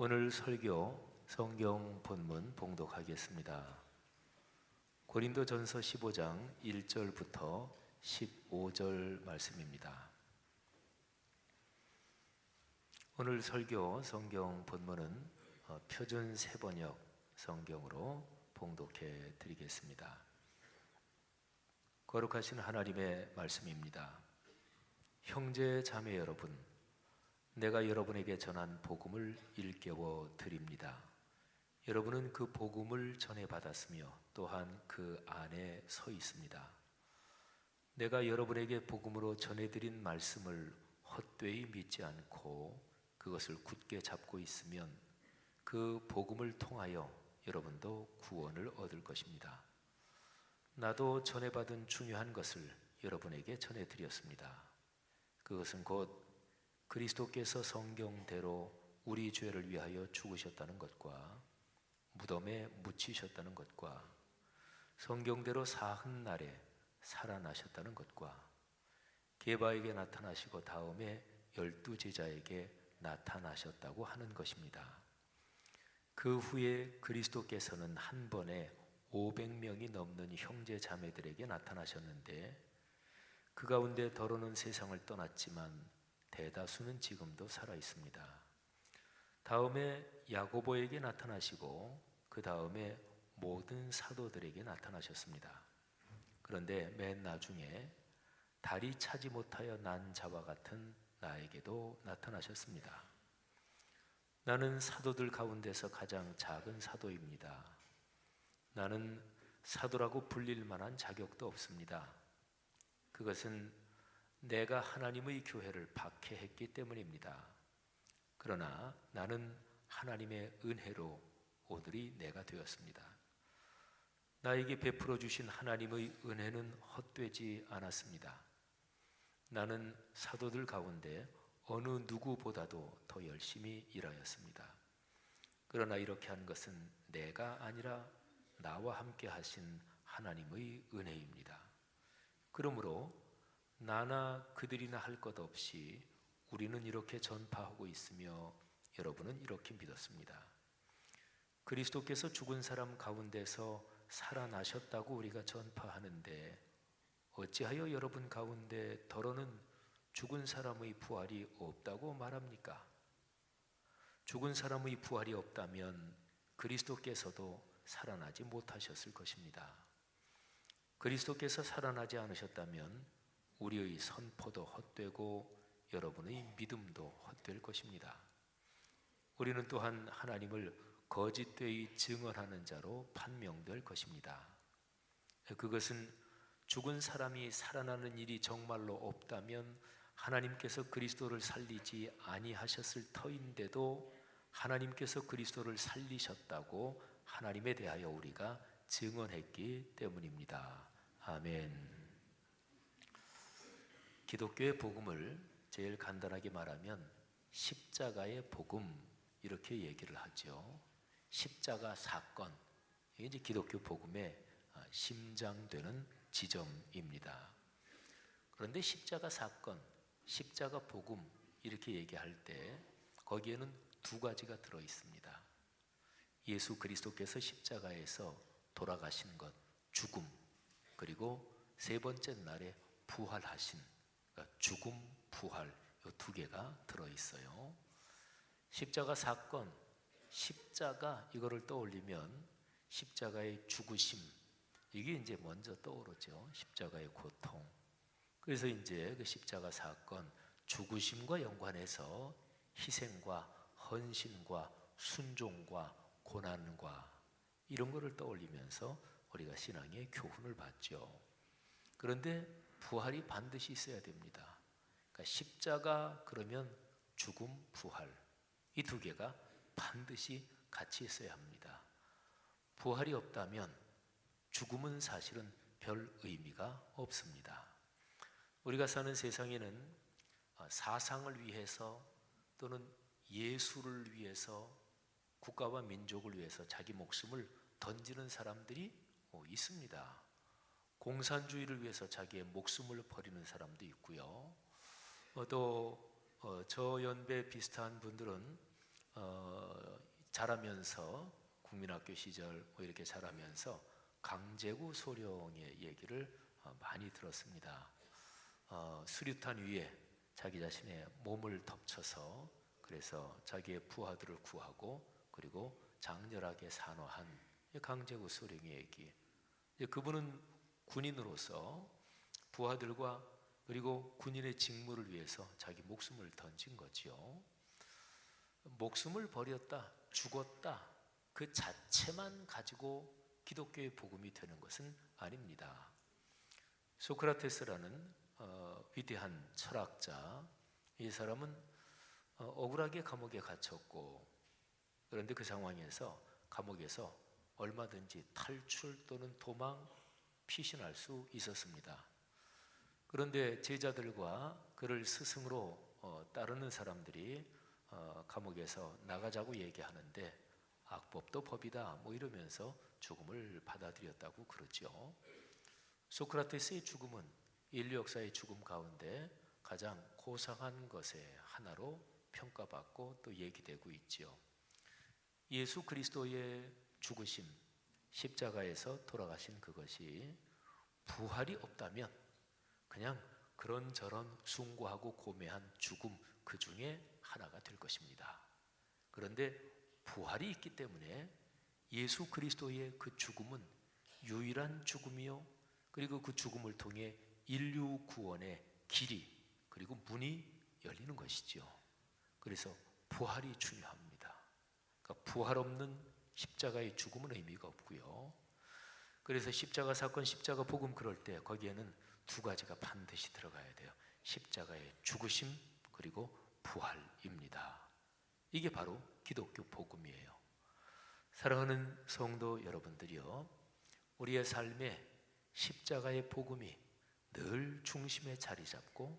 오늘 설교 성경 본문 봉독하겠습니다. 고린도전서 15장 1절부터 15절 말씀입니다. 오늘 설교 성경 본문은 표준 세번역 성경으로 봉독해 드리겠습니다. 거룩하신 하나님의 말씀입니다. 형제 자매 여러분, 내가 여러분에게 전한 복음을 일깨워 드립니다. 여러분은 그 복음을 전해받았으며 또한 그 안에 서 있습니다. 내가 여러분에게 복음으로 전해드린 말씀을 헛되이 믿지 않고 그것을 굳게 잡고 있으면 그 복음을 통하여 여러분도 구원을 얻을 것입니다. 나도 전해받은 중요한 것을 여러분에게 전해드렸습니다. 그것은 곧 그리스도께서 성경대로 우리 죄를 위하여 죽으셨다는 것과 무덤에 묻히셨다는 것과 성경대로 사흔날에 살아나셨다는 것과 게바에게 나타나시고 다음에 12 제자에게 나타나셨다고 하는 것입니다. 그 후에 그리스도께서는 한 번에 500명이 넘는 형제 자매들에게 나타나셨는데 그 가운데 더러는 세상을 떠났지만 대다수는 지금도 살아 있습니다. 다음에 야고보에게 나타나시고 그 다음에 모든 사도들에게 나타나셨습니다. 그런데 맨 나중에 달이 차지 못하여 난 자와 같은 나에게도 나타나셨습니다. 나는 사도들 가운데서 가장 작은 사도입니다. 나는 사도라고 불릴 만한 자격도 없습니다. 그것은 내가 하나님의 교회를 박해했기 때문입니다. 그러나 나는 하나님의 은혜로 오늘이 내가 되었습니다. 나에게 베풀어 주신 하나님의 은혜는 헛되지 않았습니다. 나는 사도들 가운데 어느 누구보다도 더 열심히 일하였습니다. 그러나 이렇게 한 것은 내가 아니라 나와 함께 하신 하나님의 은혜입니다. 그러므로 나나 그들이나 할 것 없이 우리는 이렇게 전파하고 있으며 여러분은 이렇게 믿었습니다. 그리스도께서 죽은 사람 가운데서 살아나셨다고 우리가 전파하는데 어찌하여 여러분 가운데 더러는 죽은 사람의 부활이 없다고 말합니까? 죽은 사람의 부활이 없다면 그리스도께서도 살아나지 못하셨을 것입니다. 그리스도께서 살아나지 않으셨다면 우리의 선포도 헛되고 여러분의 믿음도 헛될 것입니다. 우리는 또한 하나님을 거짓되이 증언하는 자로 판명될 것입니다. 그것은 죽은 사람이 살아나는 일이 정말로 없다면 하나님께서 그리스도를 살리지 아니하셨을 터인데도 하나님께서 그리스도를 살리셨다고 하나님에 대하여 우리가 증언했기 때문입니다. 아멘. 기독교의 복음을 제일 간단하게 말하면 십자가의 복음 이렇게 얘기를 하죠. 십자가 사건, 이게 이제 기독교 복음의 심장되는 지점입니다. 그런데 십자가 사건, 십자가 복음 이렇게 얘기할 때 거기에는 두 가지가 들어 있습니다. 예수 그리스도께서 십자가에서 돌아가신 것, 죽음, 그리고 세 번째 날에 부활하신 죽음, 부활, 이 두 개가 들어있어요. 십자가 사건, 십자가 이거를 떠올리면 십자가의 죽으심, 이게 이제 먼저 떠오르죠. 십자가의 고통. 그래서 이제 그 십자가 사건, 죽으심과 연관해서 희생과 헌신과 순종과 고난과 이런 거를 떠올리면서 우리가 신앙의 교훈을 받죠. 그런데 부활이 반드시 있어야 됩니다. 그러니까 십자가 그러면 죽음, 부활 이 두 개가 반드시 같이 있어야 합니다. 부활이 없다면 죽음은 사실은 별 의미가 없습니다. 우리가 사는 세상에는 사상을 위해서 또는 예수를 위해서 국가와 민족을 위해서 자기 목숨을 던지는 사람들이 있습니다. 공산주의를 위해서 자기의 목숨을 버리는 사람도 있고요. 또 저 연배 비슷한 분들은 자라면서 국민학교 시절 뭐 이렇게 자라면서 강제구 소령의 얘기를 많이 들었습니다. 수류탄 위에 자기 자신의 몸을 덮쳐서 그래서 자기의 부하들을 구하고 그리고 장렬하게 산화한 강제구 소령의 얘기. 그분은 군인으로서 부하들과 그리고 군인의 직무를 위해서 자기 목숨을 던진 거지요. 목숨을 버렸다, 죽었다 그 자체만 가지고 기독교의 복음이 되는 것은 아닙니다. 소크라테스라는 위대한 철학자, 이 사람은 억울하게 감옥에 갇혔고 그런데 그 상황에서 감옥에서 얼마든지 탈출 또는 도망, 피신할 수 있었습니다. 그런데 제자들과 그를 스승으로 따르는 사람들이 감옥에서 나가자고 얘기하는데 악법도 법이다 뭐 이러면서 죽음을 받아들였다고 그러죠. 소크라테스의 죽음은 인류 역사의 죽음 가운데 가장 고상한 것의 하나로 평가받고 또 얘기되고 있지요. 예수 그리스도의 죽으심, 십자가에서 돌아가신 그것이 부활이 없다면 그냥 그런저런 숭고하고 고매한 죽음 그 중에 하나가 될 것입니다. 그런데 부활이 있기 때문에 예수 그리스도의 그 죽음은 유일한 죽음이요, 그리고 그 죽음을 통해 인류 구원의 길이 그리고 문이 열리는 것이죠. 그래서 부활이 중요합니다. 그러니까 부활 없는 십자가의 죽음은 의미가 없고요. 그래서 십자가 사건, 십자가 복음 그럴 때 거기에는 두 가지가 반드시 들어가야 돼요. 십자가의 죽으심 그리고 부활입니다. 이게 바로 기독교 복음이에요. 사랑하는 성도 여러분들이요, 우리의 삶에 십자가의 복음이 늘 중심에 자리 잡고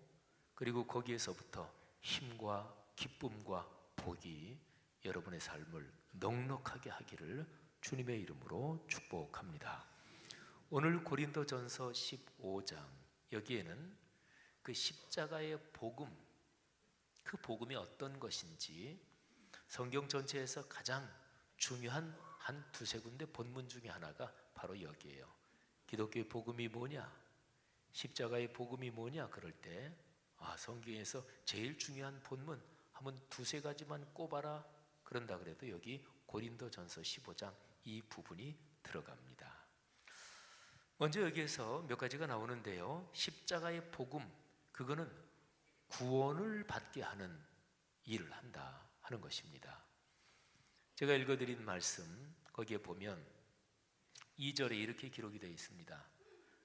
그리고 거기에서부터 힘과 기쁨과 복이 여러분의 삶을 넉넉하게 하기를 주님의 이름으로 축복합니다. 오늘 고린도전서 15장 여기에는 그 십자가의 복음, 그 복음이 어떤 것인지 성경 전체에서 가장 중요한 한 두세 군데 본문 중에 하나가 바로 여기에요. 기독교의 복음이 뭐냐? 십자가의 복음이 뭐냐? 그럴 때 성경에서 제일 중요한 본문 한번 두세 가지만 꼽아라 그런다 그래도 여기 고린도전서 15장 이 부분이 들어갑니다. 먼저 여기에서 몇 가지가 나오는데요. 십자가의 복음, 그거는 구원을 받게 하는 일을 한다 하는 것입니다. 제가 읽어드린 말씀 거기에 보면 2절에 이렇게 기록이 되어 있습니다.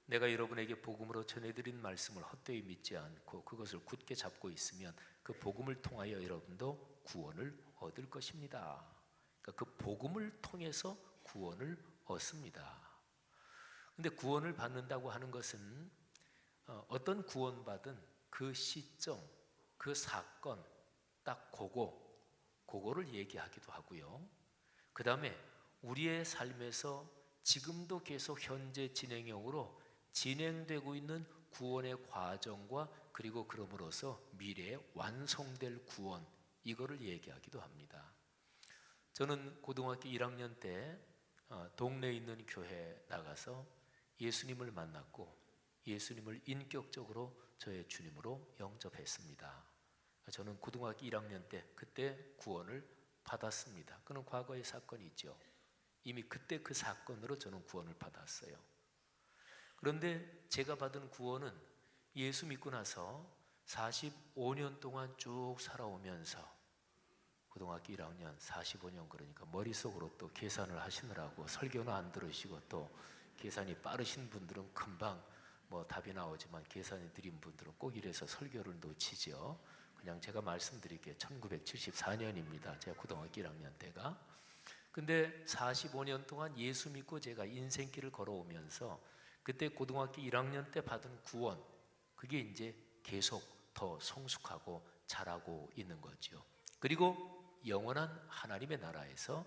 내가 여러분에게 복음으로 전해드린 말씀을 헛되이 믿지 않고 그것을 굳게 잡고 있으면 그 복음을 통하여 여러분도 구원을 얻을 것입니다. 그러니까 그 복음을 통해서 구원을 얻습니다. 근데 구원을 받는다고 하는 것은 어떤 구원받은 그 시점, 그 사건 딱 그거를 얘기하기도 하고요. 그 다음에 우리의 삶에서 지금도 계속 현재 진행형으로 진행되고 있는 구원의 과정과 그리고 그럼으로써 미래에 완성될 구원, 이거를 얘기하기도 합니다. 저는 고등학교 1학년 때 동네에 있는 교회에 나가서 예수님을 만났고 예수님을 인격적으로 저의 주님으로 영접했습니다. 저는 고등학교 1학년 때 그때 구원을 받았습니다. 그는 과거의 사건이 있죠. 이미 그때 그 사건으로 저는 구원을 받았어요. 그런데 제가 받은 구원은 예수 믿고 나서 45년 동안 쭉 살아오면서 고등학교 1학년 45년 그러니까 머릿속으로 또 계산을 하시느라고 설교는 안 들으시고 또 계산이 빠르신 분들은 금방 답이 나오지만 계산이 느린 분들은 꼭 이래서 설교를 놓치죠. 그냥 제가 말씀드릴게요. 1974년입니다. 제가 고등학교 1학년 때가. 근데 45년 동안 예수 믿고 제가 인생길을 걸어오면서 그때 고등학교 1학년 때 받은 구원, 그게 이제 계속 더 성숙하고 자라고 있는 거죠. 그리고 영원한 하나님의 나라에서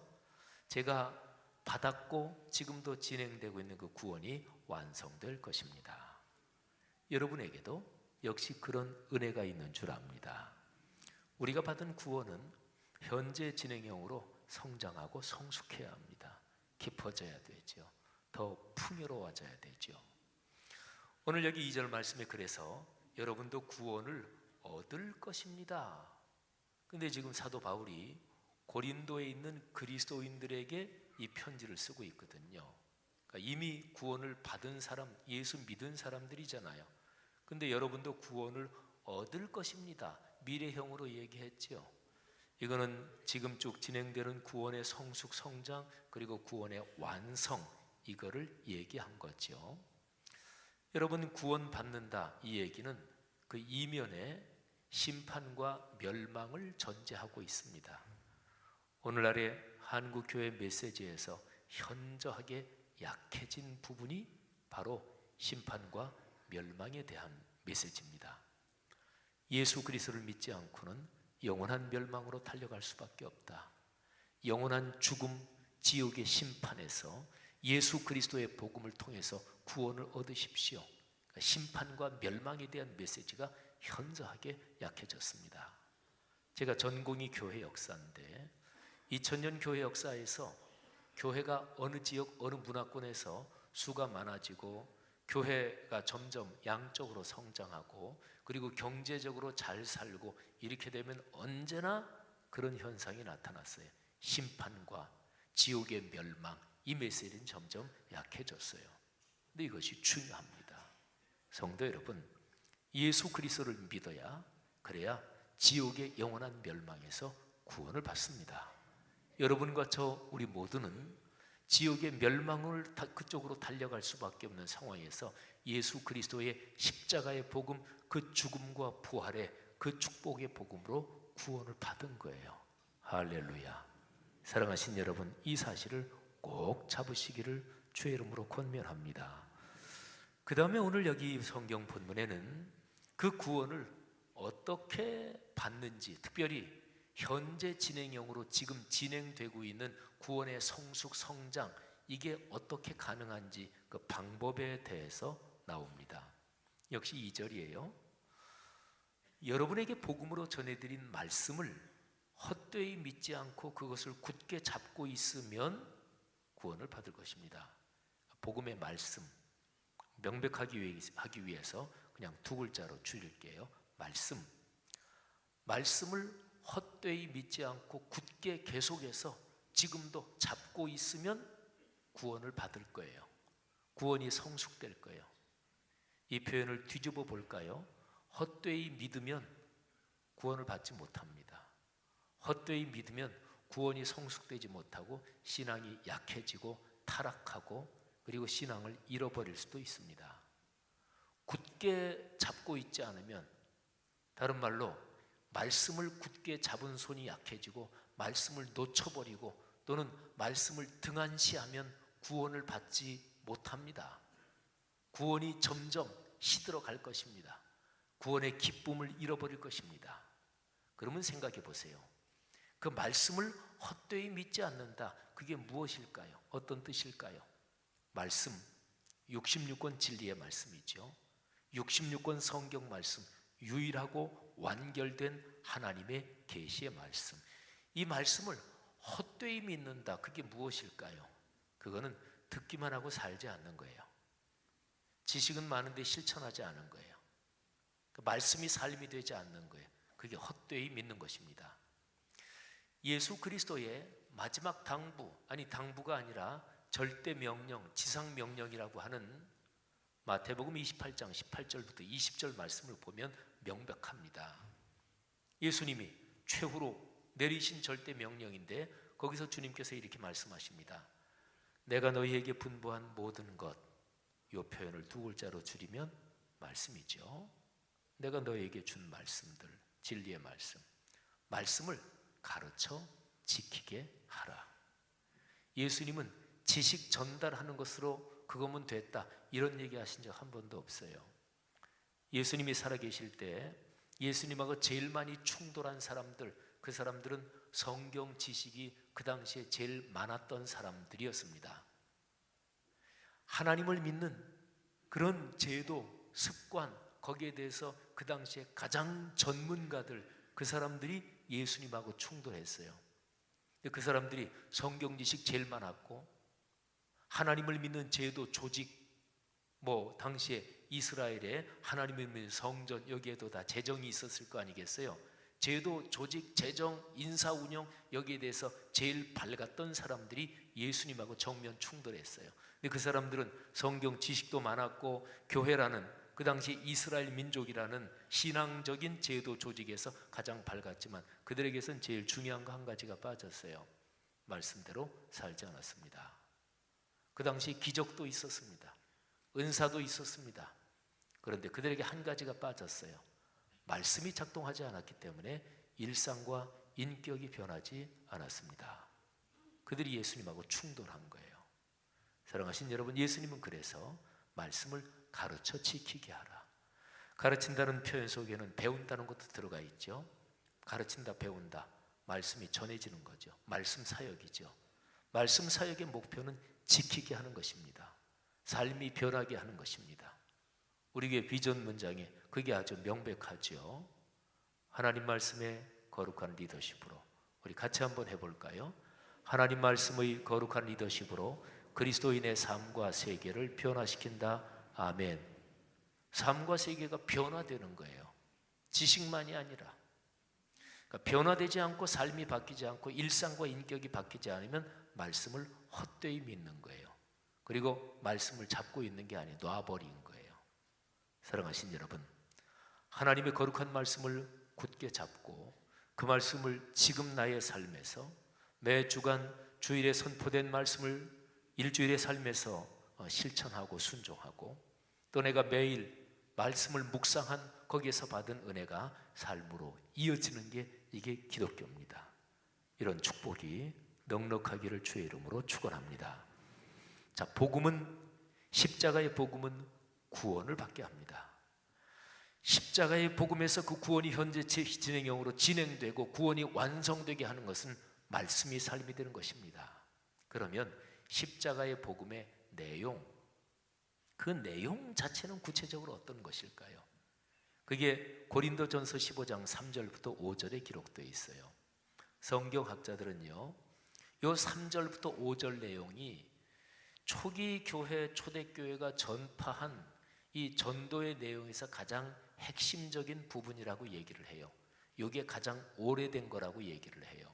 제가 받았고 지금도 진행되고 있는 그 구원이 완성될 것입니다. 여러분에게도 역시 그런 은혜가 있는 줄 압니다. 우리가 받은 구원은 현재 진행형으로 성장하고 성숙해야 합니다. 깊어져야 되죠. 더 풍요로워져야 되죠. 오늘 여기 2절 말씀에 그래서 여러분도 구원을 얻을 것입니다. 근데 지금 사도 바울이 고린도에 있는 그리스도인들에게 이 편지를 쓰고 있거든요. 그러니까 이미 구원을 받은 사람, 예수 믿은 사람들이잖아요. 근데 여러분도 구원을 얻을 것입니다. 미래형으로 얘기했죠. 이거는 지금 쭉 진행되는 구원의 성숙 성장 그리고 구원의 완성, 이거를 얘기한 거죠. 여러분, 구원 받는다 이 얘기는 그 이면에 심판과 멸망을 전제하고 있습니다. 오늘날의 한국교회 메시지에서 현저하게 약해진 부분이 바로 심판과 멸망에 대한 메시지입니다. 예수 그리스도를 믿지 않고는 영원한 멸망으로 달려갈 수밖에 없다. 영원한 죽음, 지옥의 심판에서 예수 그리스도의 복음을 통해서 구원을 얻으십시오. 심판과 멸망에 대한 메시지가 현저하게 약해졌습니다. 제가 전공이 교회 역사인데 2000년 교회 역사에서 교회가 어느 지역 어느 문화권에서 수가 많아지고 교회가 점점 양적으로 성장하고 그리고 경제적으로 잘 살고 이렇게 되면 언제나 그런 현상이 나타났어요. 심판과 지옥의 멸망, 이 메시지는 점점 약해졌어요. 근데 이것이 중요합니다. 성도 여러분, 예수 그리스도를 믿어야, 그래야 지옥의 영원한 멸망에서 구원을 받습니다. 여러분과 저 우리 모두는 지옥의 멸망을 그쪽으로 달려갈 수밖에 없는 상황에서 예수 그리스도의 십자가의 복음, 그 죽음과 부활의 그 축복의 복음으로 구원을 받은 거예요. 할렐루야. 사랑하신 여러분, 이 사실을 꼭 잡으시기를 주의 이름으로 권면합니다. 그 다음에 오늘 여기 성경 본문에는 그 구원을 어떻게 받는지, 특별히 현재 진행형으로 지금 진행되고 있는 구원의 성숙 성장, 이게 어떻게 가능한지 그 방법에 대해서 나옵니다. 역시 2절이에요. 여러분에게 복음으로 전해드린 말씀을 헛되이 믿지 않고 그것을 굳게 잡고 있으면 구원을 받을 것입니다. 복음의 말씀, 명백하기 위해서 그냥 두 글자로 줄일게요. 말씀. 말씀을 헛되이 믿지 않고 굳게 계속해서 지금도 잡고 있으면 구원을 받을 거예요. 구원이 성숙될 거예요. 이 표현을 뒤집어 볼까요? 헛되이 믿으면 구원을 받지 못합니다. 헛되이 믿으면 구원이 성숙되지 못하고 신앙이 약해지고 타락하고 그리고 신앙을 잃어버릴 수도 있습니다. 굳게 잡고 있지 않으면, 다른 말로 말씀을 굳게 잡은 손이 약해지고 말씀을 놓쳐버리고 또는 말씀을 등한시하면 구원을 받지 못합니다. 구원이 점점 시들어 갈 것입니다. 구원의 기쁨을 잃어버릴 것입니다. 그러면 생각해 보세요. 그 말씀을 헛되이 믿지 않는다. 그게 무엇일까요? 어떤 뜻일까요? 말씀, 66권 진리의 말씀이죠. 66권 성경 말씀, 유일하고 완결된 하나님의 계시의 말씀. 이 말씀을 헛되이 믿는다. 그게 무엇일까요? 그거는 듣기만 하고 살지 않는 거예요. 지식은 많은데 실천하지 않은 거예요. 그 말씀이 삶이 되지 않는 거예요. 그게 헛되이 믿는 것입니다. 예수 그리스도의 마지막 당부, 아니 당부가 아니라 절대 명령, 지상 명령이라고 하는 마태복음 28장 18절부터 20절 말씀을 보면 명백합니다. 예수님이 최후로 내리신 절대 명령인데 거기서 주님께서 이렇게 말씀하십니다. 내가 너희에게 분부한 모든 것, 이 표현을 두 글자로 줄이면 말씀이죠. 내가 너희에게 준 말씀들, 진리의 말씀, 말씀을 가르쳐 지키게 하라. 예수님은 지식 전달하는 것으로 그거면 됐다, 이런 얘기 하신 적 한 번도 없어요. 예수님이 살아계실 때 예수님하고 제일 많이 충돌한 사람들, 그 사람들은 성경 지식이 그 당시에 제일 많았던 사람들이었습니다. 하나님을 믿는 그런 제도, 습관, 거기에 대해서 그 당시에 가장 전문가들, 그 사람들이 예수님하고 충돌했어요. 근데 그 사람들이 성경 지식 제일 많았고 하나님을 믿는 제도 조직, 당시에 이스라엘에 하나님을 믿는 성전, 여기에도 다 재정이 있었을 거 아니겠어요? 제도, 조직, 재정, 인사, 운영, 여기에 대해서 제일 밝았던 사람들이 예수님하고 정면 충돌했어요. 근데 그 사람들은 성경 지식도 많았고 교회라는 그 당시 이스라엘 민족이라는 신앙적인 제도 조직에서 가장 밝았지만 그들에게선 제일 중요한 거 한 가지가 빠졌어요. 말씀대로 살지 않았습니다. 그 당시 기적도 있었습니다. 은사도 있었습니다. 그런데 그들에게 한 가지가 빠졌어요. 말씀이 작동하지 않았기 때문에 일상과 인격이 변하지 않았습니다. 그들이 예수님하고 충돌한 거예요. 사랑하신 여러분, 예수님은 그래서 말씀을 가르쳐 지키게 하라. 가르친다는 표현 속에는 배운다는 것도 들어가 있죠. 가르친다, 배운다, 말씀이 전해지는 거죠. 말씀 사역이죠. 말씀 사역의 목표는 지키게 하는 것입니다. 삶이 변하게 하는 것입니다. 우리 교회 비전 문장에 그게 아주 명백하죠. 하나님 말씀의 거룩한 리더십으로 우리 같이 한번 해볼까요? 하나님 말씀의 거룩한 리더십으로 그리스도인의 삶과 세계를 변화시킨다. 아멘. 삶과 세계가 변화되는 거예요. 지식만이 아니라. 그러니까 변화되지 않고 삶이 바뀌지 않고 일상과 인격이 바뀌지 않으면 말씀을 헛되이 믿는 거예요. 그리고 말씀을 잡고 있는 게 아니에요. 놔버린 거예요. 사랑하신 여러분, 하나님의 거룩한 말씀을 굳게 잡고 그 말씀을 지금 나의 삶에서 매 주간 주일에 선포된 말씀을 일주일의 삶에서 실천하고 순종하고 또 내가 매일 말씀을 묵상한 거기에서 받은 은혜가 삶으로 이어지는 게 이게 기독교입니다. 이런 축복이 넉넉하기를 주의 이름으로 축원합니다. 자, 복음은, 십자가의 복음은 구원을 받게 합니다. 십자가의 복음에서 그 구원이 현재 진행형으로 진행되고 구원이 완성되게 하는 것은 말씀이 삶이 되는 것입니다. 그러면 십자가의 복음의 내용, 그 내용 자체는 구체적으로 어떤 것일까요? 그게 고린도전서 15장 3절부터 5절에 기록되어 있어요. 성경학자들은요, 요 3절부터 5절 내용이 초기 교회, 초대교회가 전파한 이 전도의 내용에서 가장 핵심적인 부분이라고 얘기를 해요. 이게 가장 오래된 거라고 얘기를 해요.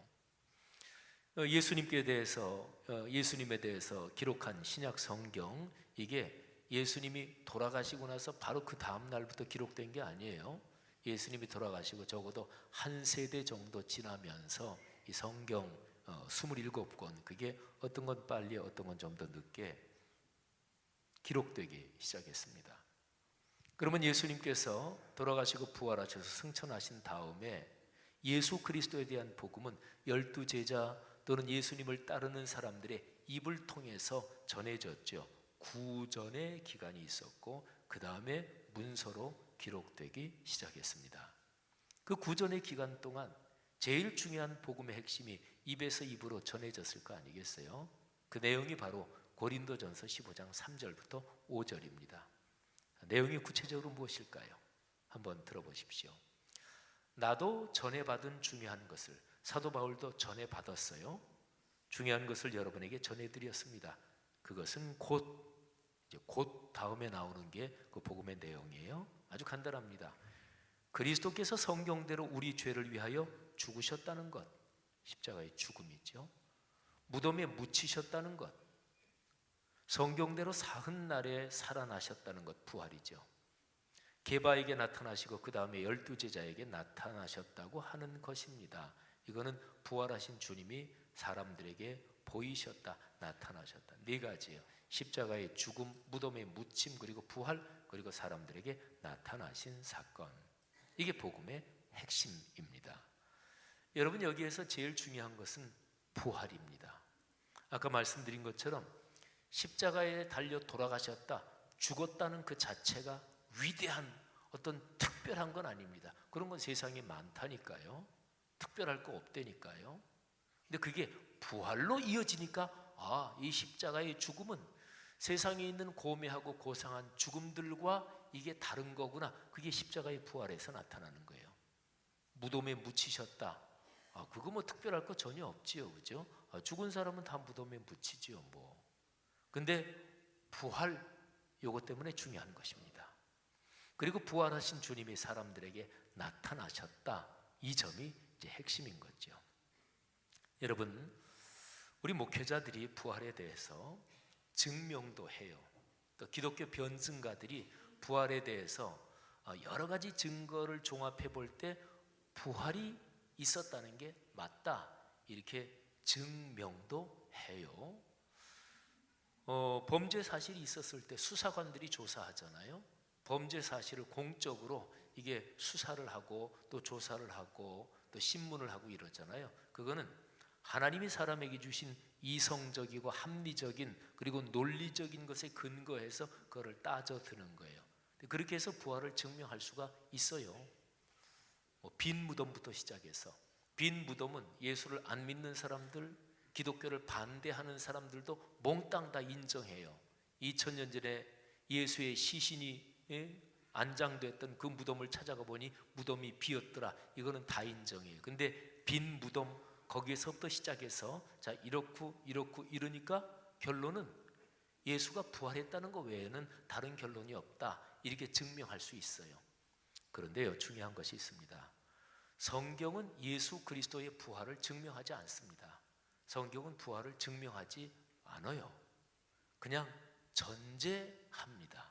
예수님에 대해서 기록한 신약 성경, 이게 예수님이 돌아가시고 나서 바로 그 다음 날부터 기록된 게 아니에요. 예수님이 돌아가시고 적어도 한 세대 정도 지나면서 이 성경 27권, 그게 어떤 건 빨리 어떤 건 좀 더 늦게 기록되기 시작했습니다. 그러면 예수님께서 돌아가시고 부활하셔서 승천하신 다음에 예수 그리스도에 대한 복음은 12제자 또는 예수님을 따르는 사람들의 입을 통해서 전해졌죠. 구전의 기간이 있었고 그 다음에 문서로 기록되기 시작했습니다. 그 구전의 기간 동안 제일 중요한 복음의 핵심이 입에서 입으로 전해졌을 거 아니겠어요? 그 내용이 바로 고린도전서 15장 3절부터 5절입니다. 내용이 구체적으로 무엇일까요? 한번 들어보십시오. 나도 전해받은 중요한 것을, 사도 바울도 전해받았어요. 중요한 것을 여러분에게 전해드렸습니다. 그것은 곧 다음에 나오는 게 그 복음의 내용이에요. 아주 간단합니다. 그리스도께서 성경대로 우리 죄를 위하여 죽으셨다는 것, 십자가의 죽음이죠. 무덤에 묻히셨다는 것, 성경대로 사흔날에 살아나셨다는 것, 부활이죠. 게바에게 나타나시고 그 다음에 12제자에게 나타나셨다고 하는 것입니다. 이거는 부활하신 주님이 사람들에게 보이셨다, 나타나셨다. 네 가지예요. 십자가의 죽음, 무덤의 묻힘, 그리고 부활, 그리고 사람들에게 나타나신 사건. 이게 복음의 핵심입니다. 여러분, 여기에서 제일 중요한 것은 부활입니다. 아까 말씀드린 것처럼 십자가에 달려 돌아가셨다, 죽었다는 그 자체가 위대한 어떤 특별한 건 아닙니다. 그런 건 세상에 많다니까요. 특별할 거 없다니까요. 근데 그게 부활로 이어지니까 이 십자가의 죽음은 세상에 있는 고매하고 고상한 죽음들과 이게 다른 거구나. 그게 십자가의 부활에서 나타나는 거예요. 무덤에 묻히셨다. 그거 뭐 특별할 거 전혀 없지요, 그죠? 죽은 사람은 다 무덤에 묻히지요, 뭐. 근데 부활, 요것 때문에 중요한 것입니다. 그리고 부활하신 주님이 사람들에게 나타나셨다. 이 점이 이제 핵심인 거죠. 여러분, 우리 목회자들이 부활에 대해서 증명도 해요. 또 기독교 변증가들이 부활에 대해서 여러 가지 증거를 종합해 볼 때 부활이 있었다는 게 맞다, 이렇게 증명도 해요. 범죄 사실이 있었을 때 수사관들이 조사하잖아요. 범죄 사실을 공적으로 이게 수사를 하고 또 조사를 하고 또 신문을 하고 이러잖아요. 그거는 하나님이 사람에게 주신 이성적이고 합리적인 그리고 논리적인 것에 근거해서 그거를 따져드는 거예요. 그렇게 해서 부활을 증명할 수가 있어요. 빈 무덤부터 시작해서, 빈 무덤은 예수를 안 믿는 사람들, 기독교를 반대하는 사람들도 몽땅 다 인정해요. 2000년 전에 예수의 시신이 안장됐던 그 무덤을 찾아가 보니 무덤이 비었더라. 이거는 다 인정해요. 근데 빈 무덤, 거기에서부터 시작해서 자 이렇고 이러니까 결론은 예수가 부활했다는 것 외에는 다른 결론이 없다, 이렇게 증명할 수 있어요. 그런데요, 중요한 것이 있습니다. 성경은 예수 그리스도의 부활을 증명하지 않습니다. 성경은 부활을 증명하지 않아요. 그냥 전제합니다.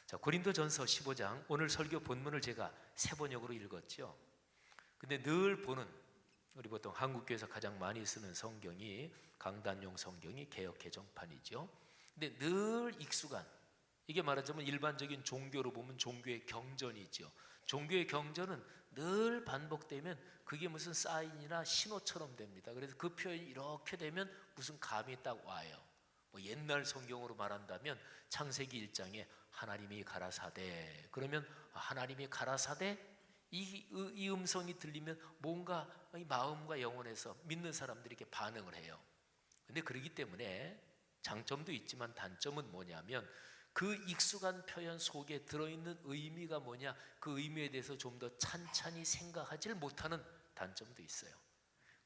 자, 고린도전서 15장, 오늘 설교 본문을 제가 세 번역으로 읽었죠. 근데 늘 보는, 우리 보통 한국교회에서 가장 많이 쓰는 성경이 강단용 성경이 개역 개정판이죠. 근데 늘 익숙한, 이게 말하자면 일반적인 종교로 보면 종교의 경전이죠. 종교의 경전은 늘 반복되면 그게 무슨 사인이나 신호처럼 됩니다. 그래서 그 표현이 이렇게 되면 무슨 감이 딱 와요. 옛날 성경으로 말한다면 창세기 1장에 하나님이 가라사대, 그러면 하나님이 가라사대, 이 음성이 들리면 뭔가 이 마음과 영혼에서 믿는 사람들이 이렇게 반응을 해요. 근데 그러기 때문에 장점도 있지만 단점은 뭐냐면 그 익숙한 표현 속에 들어있는 의미가 뭐냐, 그 의미에 대해서 좀 더 찬찬히 생각하지 못하는 단점도 있어요.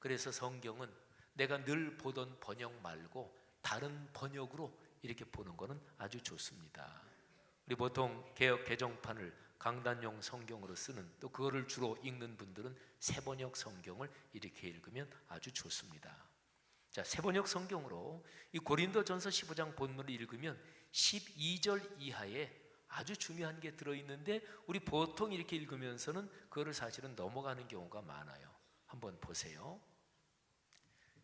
그래서 성경은 내가 늘 보던 번역 말고 다른 번역으로 이렇게 보는 것은 아주 좋습니다. 우리 보통 개역 개정판을 강단용 성경으로 쓰는, 또 그거를 주로 읽는 분들은 새번역 성경을 이렇게 읽으면 아주 좋습니다. 자, 새번역 성경으로 이 고린도전서 15장 본문을 읽으면 12절 이하에 아주 중요한 게 들어있는데 우리 보통 이렇게 읽으면서는 그거를 사실은 넘어가는 경우가 많아요. 한번 보세요.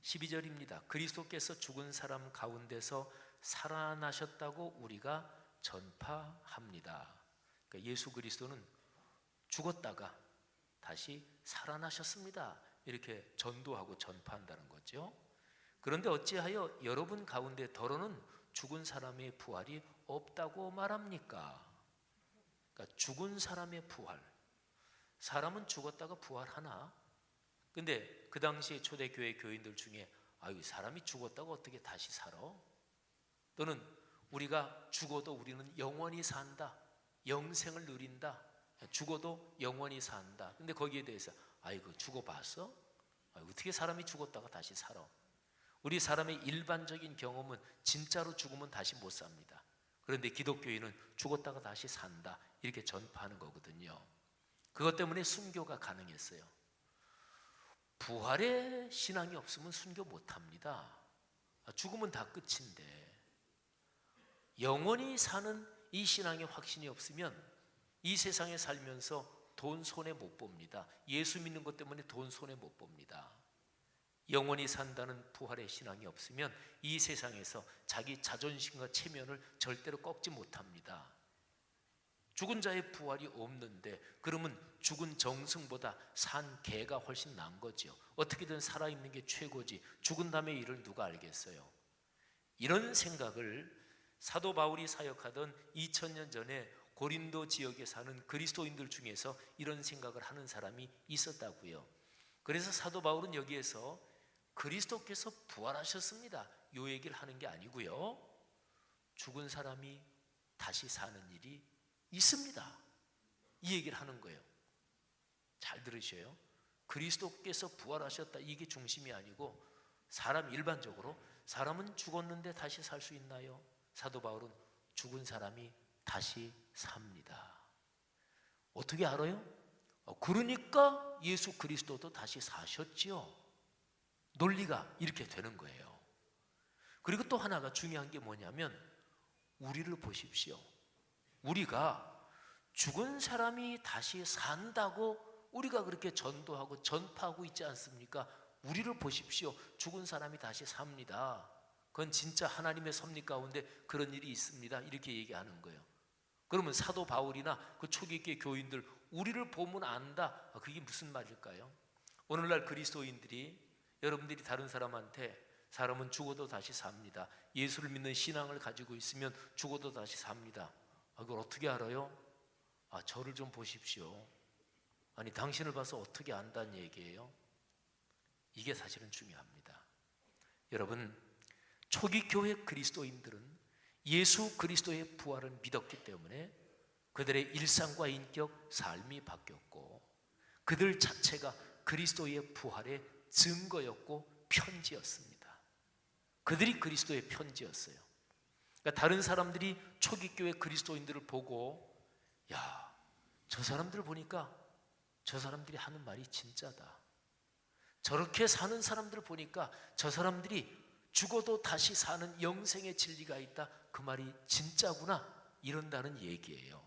12절입니다. 그리스도께서 죽은 사람 가운데서 살아나셨다고 우리가 전파합니다. 그러니까 예수 그리스도는 죽었다가 다시 살아나셨습니다. 이렇게 전도하고 전파한다는 거죠. 그런데 어찌하여 여러분 가운데 더러는 죽은 사람의 부활이 없다고 말합니까? 그러니까 죽은 사람의 부활, 사람은 죽었다가 부활하나? 근데 그 당시에 초대교회 교인들 중에 사람이 죽었다고 어떻게 다시 살아? 또는 우리가 죽어도 우리는 영원히 산다, 영생을 누린다, 죽어도 영원히 산다. 근데 거기에 대해서 죽어봤어? 어떻게 사람이 죽었다가 다시 살아? 우리 사람의 일반적인 경험은 진짜로 죽으면 다시 못 삽니다. 그런데 기독교인은 죽었다가 다시 산다, 이렇게 전파하는 거거든요. 그것 때문에 순교가 가능했어요. 부활의 신앙이 없으면 순교 못합니다. 죽으면 다 끝인데 영원히 사는 이 신앙의 확신이 없으면 이 세상에 살면서 돈 손해 못 봅니다. 예수 믿는 것 때문에 돈 손해 못 봅니다. 영원히 산다는 부활의 신앙이 없으면 이 세상에서 자기 자존심과 체면을 절대로 꺾지 못합니다. 죽은 자의 부활이 없는데 그러면 죽은 정승보다 산 개가 훨씬 나은 거죠. 어떻게든 살아있는 게 최고지 죽은 다음의 일을 누가 알겠어요? 이런 생각을 사도 바울이 사역하던 2000년 전에 고린도 지역에 사는 그리스도인들 중에서 이런 생각을 하는 사람이 있었다고요. 그래서 사도 바울은 여기에서 그리스도께서 부활하셨습니다, 이 얘기를 하는 게 아니고요, 죽은 사람이 다시 사는 일이 있습니다, 이 얘기를 하는 거예요. 잘 들으셔요. 그리스도께서 부활하셨다, 이게 중심이 아니고 사람 일반적으로 사람은 죽었는데 다시 살 수 있나요? 사도 바울은 죽은 사람이 다시 삽니다. 어떻게 알아요? 그러니까 예수 그리스도도 다시 사셨지요. 논리가 이렇게 되는 거예요. 그리고 또 하나가 중요한 게 뭐냐면 우리를 보십시오. 우리가 죽은 사람이 다시 산다고 우리가 그렇게 전도하고 전파하고 있지 않습니까? 우리를 보십시오. 죽은 사람이 다시 삽니다. 그건 진짜 하나님의 섭리 가운데 그런 일이 있습니다. 이렇게 얘기하는 거예요. 그러면 사도 바울이나 그 초기교회 교인들 우리를 보면 안다, 그게 무슨 말일까요? 오늘날 그리스도인들이, 여러분들이 다른 사람한테 사람은 죽어도 다시 삽니다, 예수를 믿는 신앙을 가지고 있으면 죽어도 다시 삽니다, 그걸 어떻게 알아요? 저를 좀 보십시오. 아니 당신을 봐서 어떻게 안다는 얘기예요? 이게 사실은 중요합니다. 여러분, 초기 교회 그리스도인들은 예수 그리스도의 부활을 믿었기 때문에 그들의 일상과 인격, 삶이 바뀌었고 그들 자체가 그리스도의 부활의 증거였고 편지였습니다. 그들이 그리스도의 편지였어요. 그러니까 다른 사람들이 초기 교회 그리스도인들을 보고 야, 저 사람들 보니까 저 사람들이 하는 말이 진짜다, 저렇게 사는 사람들 보니까 저 사람들이 죽어도 다시 사는 영생의 진리가 있다, 그 말이 진짜구나, 이런다는 얘기예요.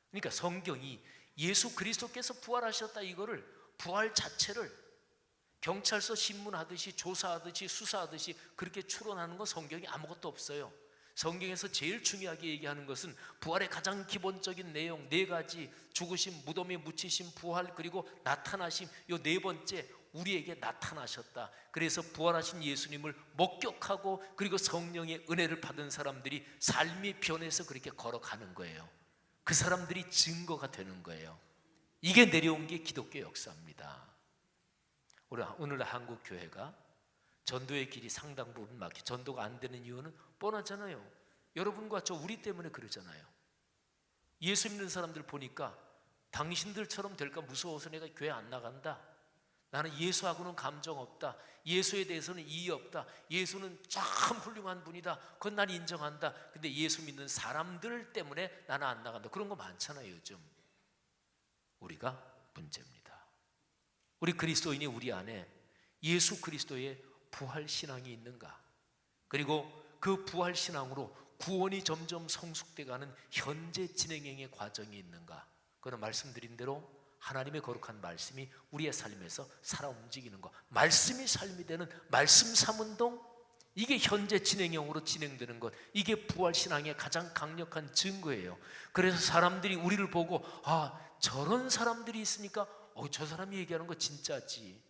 그러니까 성경이 예수 그리스도께서 부활하셨다, 이거를 부활 자체를 경찰서 신문하듯이 조사하듯이 수사하듯이 그렇게 추론하는 건 성경이 아무것도 없어요. 성경에서 제일 중요하게 얘기하는 것은 부활의 가장 기본적인 내용 4가지, 죽으심, 무덤에 묻히심, 부활, 그리고 나타나심, 이 4번째 우리에게 나타나셨다. 그래서 부활하신 예수님을 목격하고 그리고 성령의 은혜를 받은 사람들이 삶이 변해서 그렇게 걸어가는 거예요. 그 사람들이 증거가 되는 거예요. 이게 내려온 게 기독교 역사입니다. 오늘 한국 교회가 전도의 길이 상당 부분 막혀 전도가 안 되는 이유는 뻔하잖아요. 여러분과 저 우리 때문에 그러잖아요. 예수 믿는 사람들 보니까 당신들처럼 될까 무서워서 내가 교회 안 나간다, 나는 예수하고는 감정 없다, 예수에 대해서는 이의 없다, 예수는 참 훌륭한 분이다, 그건 난 인정한다, 근데 예수 믿는 사람들 때문에 나는 안 나간다, 그런 거 많잖아요. 요즘 우리가 문제입니다. 우리 그리스도인이 우리 안에 예수 그리스도의 부활신앙이 있는가, 그리고 그 부활신앙으로 구원이 점점 성숙돼가는 현재 진행형의 과정이 있는가, 그는 말씀드린 대로 하나님의 거룩한 말씀이 우리의 삶에서 살아 움직이는 것, 말씀이 삶이 되는 말씀 삼운동, 이게 현재 진행형으로 진행되는 것, 이게 부활신앙의 가장 강력한 증거예요. 그래서 사람들이 우리를 보고 저런 사람들이 있으니까 저 사람이 얘기하는 거 진짜지.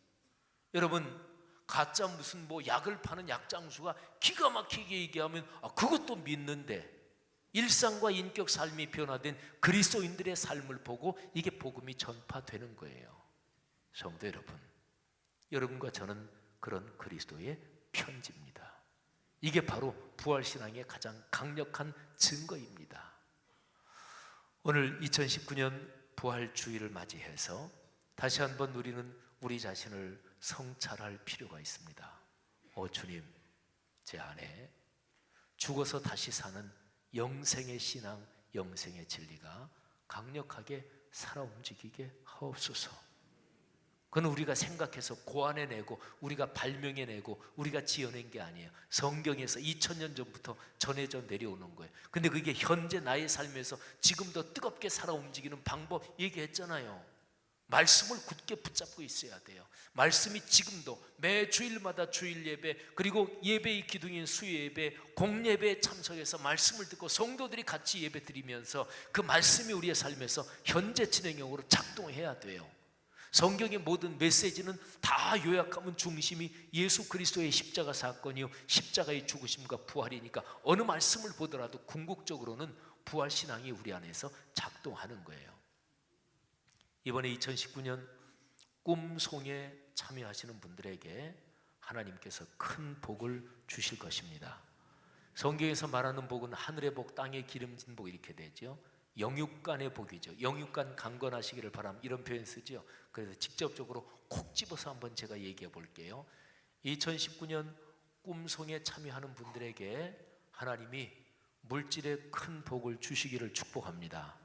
여러분, 가짜 무슨 약을 파는 약장수가 기가 막히게 얘기하면 그것도 믿는데, 일상과 인격 삶이 변화된 그리스도인들의 삶을 보고 이게 복음이 전파되는 거예요. 성도 여러분, 여러분과 저는 그런 그리스도의 편지입니다. 이게 바로 부활신앙의 가장 강력한 증거입니다. 오늘 2019년 부활주의를 맞이해서 다시 한번 우리는 우리 자신을 성찰할 필요가 있습니다. 주님, 제 안에 죽어서 다시 사는 영생의 신앙, 영생의 진리가 강력하게 살아 움직이게 하옵소서. 그건 우리가 생각해서 고안해내고 우리가 발명해내고 우리가 지어낸 게 아니에요. 성경에서 2000년 전부터 전해져 내려오는 거예요. 근데 그게 현재 나의 삶에서 지금도 뜨겁게 살아 움직이는 방법 얘기했잖아요. 말씀을 굳게 붙잡고 있어야 돼요. 말씀이 지금도 매 주일마다 주일 예배, 그리고 예배의 기둥인 수요 예배, 공예배에 참석해서 말씀을 듣고 성도들이 같이 예배 드리면서 그 말씀이 우리의 삶에서 현재 진행형으로 작동해야 돼요. 성경의 모든 메시지는 다 요약하면 중심이 예수 그리스도의 십자가 사건이요, 십자가의 죽으심과 부활이니까 어느 말씀을 보더라도 궁극적으로는 부활신앙이 우리 안에서 작동하는 거예요. 이번에 2019년 꿈송에 참여하시는 분들에게 하나님께서 큰 복을 주실 것입니다. 성경에서 말하는 복은 하늘의 복, 땅의 기름진 복 이렇게 되죠. 영육간의 복이죠. 영육간 강건하시기를 바람, 이런 표현 쓰죠. 그래서 직접적으로 콕 집어서 한번 제가 얘기해 볼게요. 2019년 꿈송에 참여하는 분들에게 하나님이 물질의 큰 복을 주시기를 축복합니다.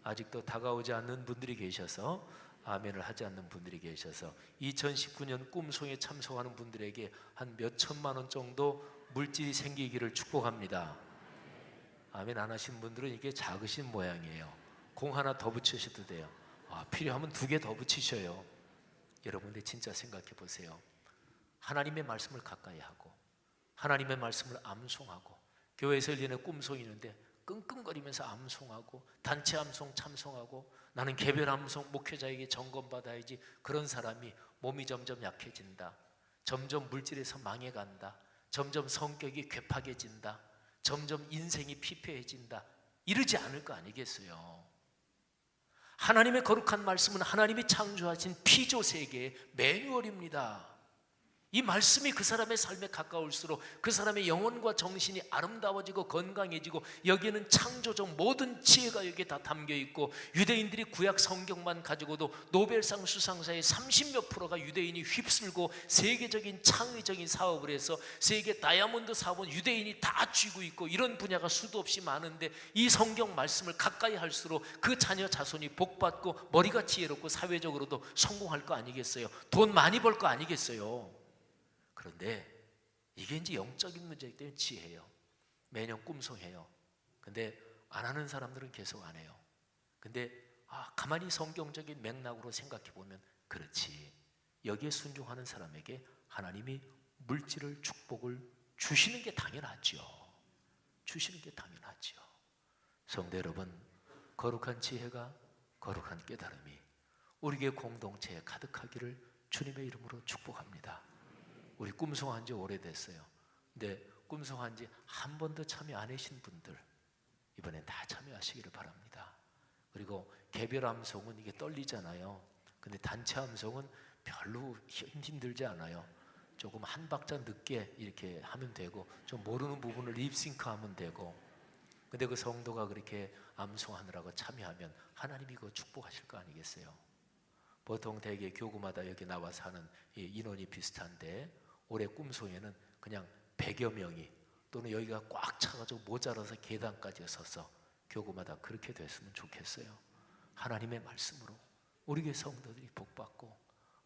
아직도 다가오지 않는 분들이 계셔서, 아멘을 하지 않는 분들이 계셔서 2019년 꿈송에 참석하는 분들에게 한 몇 천만 원 정도 물질이 생기기를 축복합니다. 아멘 안 하신 분들은 이게 작으신 모양이에요. 공 하나 더 붙이셔도 돼요. 필요하면 2개 더 붙이셔요. 여러분들 진짜 생각해 보세요. 하나님의 말씀을 가까이 하고 하나님의 말씀을 암송하고, 교회에서 1년에 꿈송이 있는데 끙끙거리면서 암송하고, 단체 암송 참송하고, 나는 개별 암송 목회자에게 점검받아야지, 그런 사람이 몸이 점점 약해진다, 점점 물질에서 망해간다, 점점 성격이 괴팍해진다, 점점 인생이 피폐해진다, 이러지 않을 거 아니겠어요? 하나님의 거룩한 말씀은 하나님이 창조하신 피조세계의 매뉴얼입니다. 이 말씀이 그 사람의 삶에 가까울수록 그 사람의 영혼과 정신이 아름다워지고 건강해지고, 여기에는 창조적 모든 지혜가 여기에 다 담겨 있고, 유대인들이 구약 성경만 가지고도 노벨상 수상자의 30몇 %가 유대인이 휩쓸고 세계적인 창의적인 사업을 해서 세계 다이아몬드 사업은 유대인이 다 쥐고 있고, 이런 분야가 수도 없이 많은데, 이 성경 말씀을 가까이 할수록 그 자녀 자손이 복받고 머리가 지혜롭고 사회적으로도 성공할 거 아니겠어요? 돈 많이 벌 거 아니겠어요? 그런데 이게 이제 영적인 문제이기 때문에 지혜예요. 매년 꿈송해요. 근데 안 하는 사람들은 계속 안 해요. 근데 가만히 성경적인 맥락으로 생각해 보면, 그렇지, 여기에 순종하는 사람에게 하나님이 물질을, 축복을 주시는 게 당연하죠. 주시는 게 당연하죠. 성도 여러분, 거룩한 지혜가, 거룩한 깨달음이 우리 교회 공동체에 가득하기를 주님의 이름으로 축복합니다. 우리 꿈송한 지 오래됐어요. 근데 꿈송한 지 한 번도 참여 안 하신 분들, 이번엔 다 참여하시기를 바랍니다. 그리고 개별 암송은 이게 떨리잖아요. 근데 단체 암송은 별로 힘들지 않아요. 조금 한 박자 늦게 이렇게 하면 되고, 좀 모르는 부분을 립싱크 하면 되고. 근데 그 성도가 그렇게 암송하느라고 참여하면 하나님이 그거 축복하실 거 아니겠어요? 보통 대개 교구마다 여기 나와서 하는 인원이 비슷한데, 올해 꿈송에는 그냥 100여 명이, 또는 여기가 꽉 차가지고 모자라서 계단까지 서서 교구마다 그렇게 됐으면 좋겠어요. 하나님의 말씀으로 우리 교회 성도들이 복받고,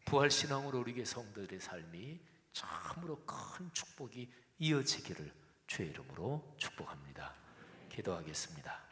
부활신앙으로 우리 교회 성도들의 삶이 참으로 큰 축복이 이어지기를 주의 이름으로 축복합니다. 기도하겠습니다.